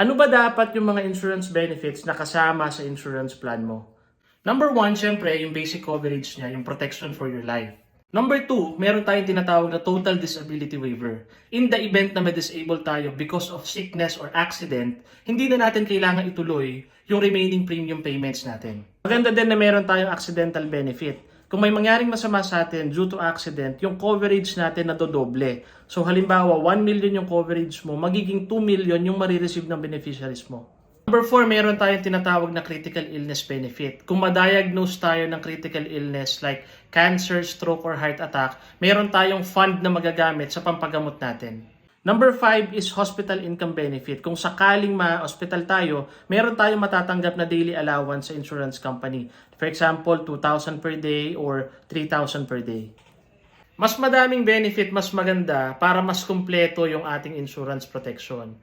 Ano ba dapat yung mga insurance benefits na kasama sa insurance plan mo? Number one, syempre, yung basic coverage niya, yung protection for your life. Number two, meron tayong tinatawag na total disability waiver. In the event na ma-disable tayo because of sickness or accident, hindi na natin kailangan ituloy yung remaining premium payments natin. Maganda din na meron tayong accidental benefit. Kung may mangyaring masama sa atin due to accident, yung coverage natin nadodoble. So halimbawa, 1 million yung coverage mo, magiging 2 million yung marireceive ng beneficiaries mo. Number 4, meron tayong tinatawag na critical illness benefit. Kung ma-diagnose tayo ng critical illness like cancer, stroke, or heart attack, meron tayong fund na magagamit sa pampagamot natin. Number 5 is hospital income benefit. Kung sakaling ma-hospital tayo, meron tayong matatanggap na daily allowance sa insurance company. For example, 2,000 per day or 3,000 per day. Mas madaming benefit, mas maganda para mas kumpleto yung ating insurance protection.